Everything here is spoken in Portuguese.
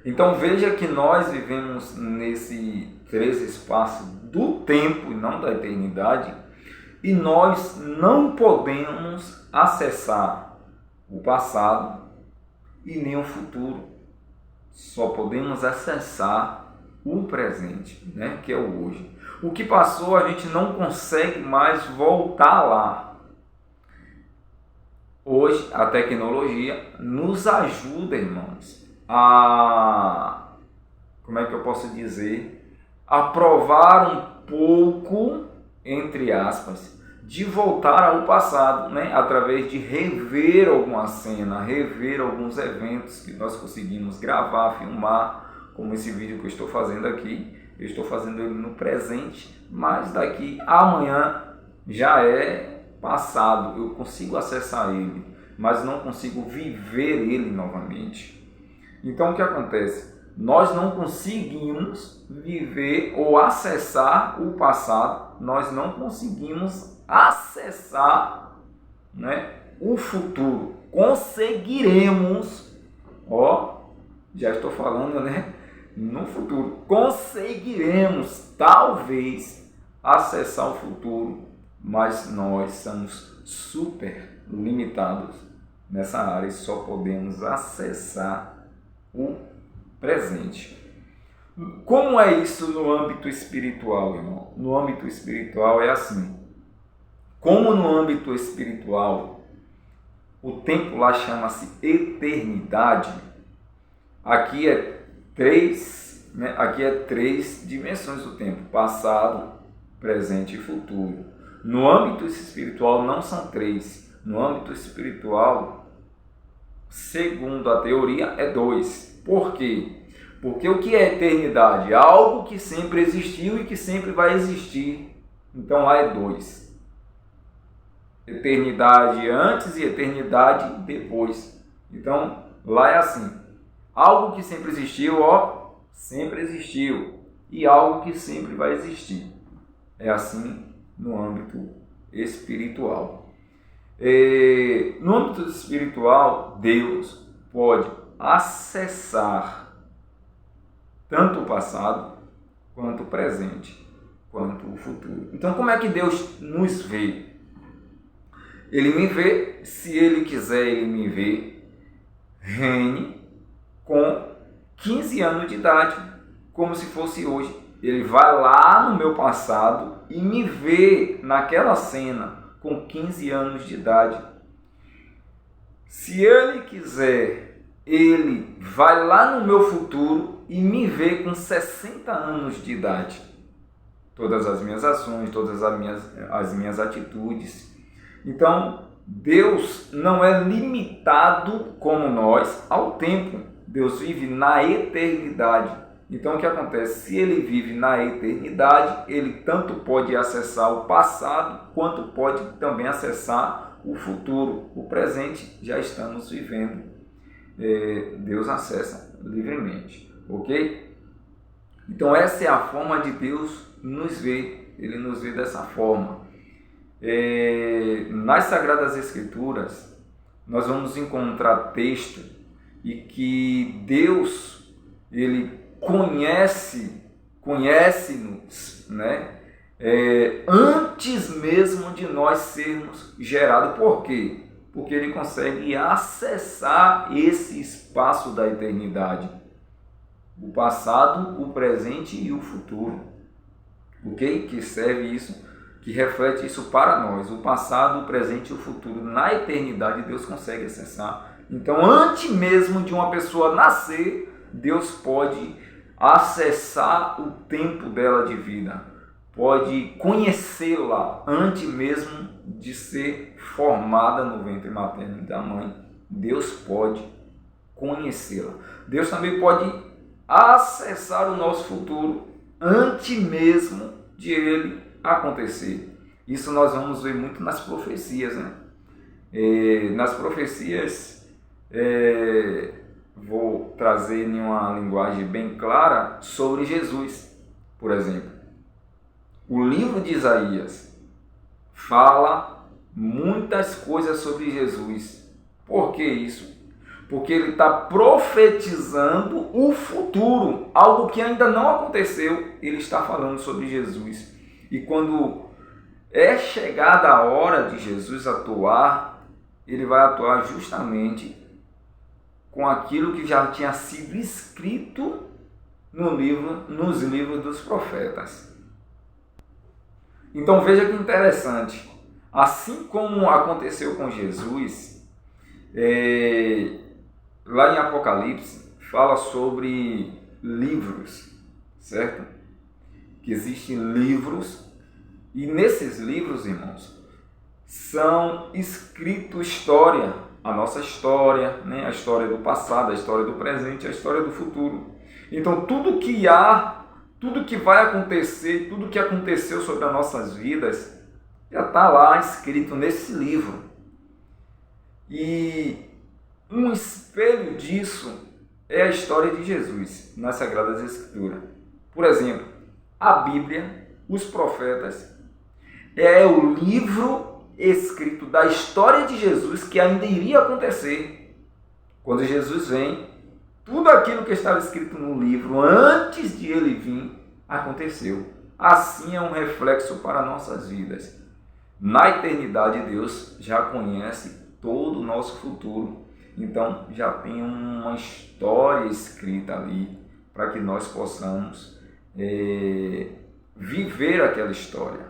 Então veja que nós vivemos nesse três espaço do tempo e não da eternidade, e nós não podemos acessar o passado e nem o futuro. Só podemos acessar o presente, né, que é o hoje. O que passou a gente não consegue mais voltar lá. Hoje a tecnologia nos ajuda, irmãos, a, como é que eu posso dizer, a provar um pouco, entre aspas, de voltar ao passado, né? Através de rever alguma cena, rever alguns eventos que nós conseguimos gravar, filmar, como esse vídeo que eu estou fazendo aqui. Eu estou fazendo ele no presente, mas daqui a amanhã já é passado, eu consigo acessar ele, mas não consigo viver ele novamente. Então o que acontece? Nós não conseguimos viver ou acessar o passado, nós não conseguimos acessar, né, o futuro. Conseguiremos, já estou falando, né, no futuro, conseguiremos talvez acessar o futuro, mas nós somos super limitados nessa área e só podemos acessar o presente. Como é isso no âmbito espiritual, irmão? No âmbito espiritual é assim. Como no âmbito espiritual o tempo lá chama-se eternidade, aqui é três dimensões do tempo: passado, presente e futuro. No âmbito espiritual não são três. No âmbito espiritual, segundo a teoria, é dois. Por quê? Porque o que é eternidade? Algo que sempre existiu e que sempre vai existir. Então lá é dois. Eternidade antes e eternidade depois. Então lá é assim. Algo que sempre existiu, sempre existiu. E algo que sempre vai existir. É assim no âmbito espiritual. No âmbito espiritual, Deus pode acessar tanto o passado, quanto o presente, quanto o futuro. Então, como é que Deus nos vê? Ele me vê, se Ele quiser, Ele me vê, reine com 15 anos de idade, como se fosse hoje. Ele vai lá no meu passado e me vê naquela cena com 15 anos de idade. Se Ele quiser, Ele vai lá no meu futuro e me vê com 60 anos de idade. Todas as minhas ações, todas as minhas atitudes. Então, Deus não é limitado como nós ao tempo. Deus vive na eternidade. Então, o que acontece? Se Ele vive na eternidade, Ele tanto pode acessar o passado, quanto pode também acessar o futuro. O presente já estamos vivendo. Deus acessa livremente. Ok? Então, essa é a forma de Deus nos ver. Ele nos vê dessa forma. Nas Sagradas Escrituras, nós vamos encontrar texto e que Deus, Ele conhece-nos, né? Antes mesmo de nós sermos gerados. Por quê? Porque Ele consegue acessar esse espaço da eternidade. O passado, o presente e o futuro. Ok? Que serve isso, que reflete isso para nós. O passado, o presente e o futuro. Na eternidade, Deus consegue acessar. Então, antes mesmo de uma pessoa nascer, Deus pode acessar o tempo dela de vida. Pode conhecê-la antes mesmo de ser formada no ventre materno da mãe. Deus pode conhecê-la. Deus também pode acessar o nosso futuro antes mesmo de ele acontecer. Isso nós vamos ver muito nas profecias, né? Nas profecias, vou trazer em uma linguagem bem clara sobre Jesus, por exemplo. O livro de Isaías fala muitas coisas sobre Jesus. Por que isso? porque ele está profetizando o futuro, algo que ainda não aconteceu. Ele está falando sobre Jesus. E quando é chegada a hora de Jesus atuar, ele vai atuar justamente com aquilo que já tinha sido escrito nos livros dos profetas. Então veja que interessante. Assim como aconteceu com Jesus, lá em Apocalipse fala sobre livros, certo? Que existem livros, e nesses livros, irmãos, são escritos história, a nossa história, né? A história do passado, a história do presente, a história do futuro. Então tudo que vai acontecer, tudo que aconteceu sobre as nossas vidas, já está lá escrito nesse livro. E um espelho disso é a história de Jesus nas Sagradas Escrituras. Por exemplo, a Bíblia, os profetas, é o livro escrito da história de Jesus que ainda iria acontecer. Quando Jesus vem, tudo aquilo que estava escrito no livro antes de ele vir, aconteceu. Assim é um reflexo para nossas vidas. Na eternidade, Deus já conhece todo o nosso futuro. Então, já tem uma história escrita ali para que nós possamos viver aquela história.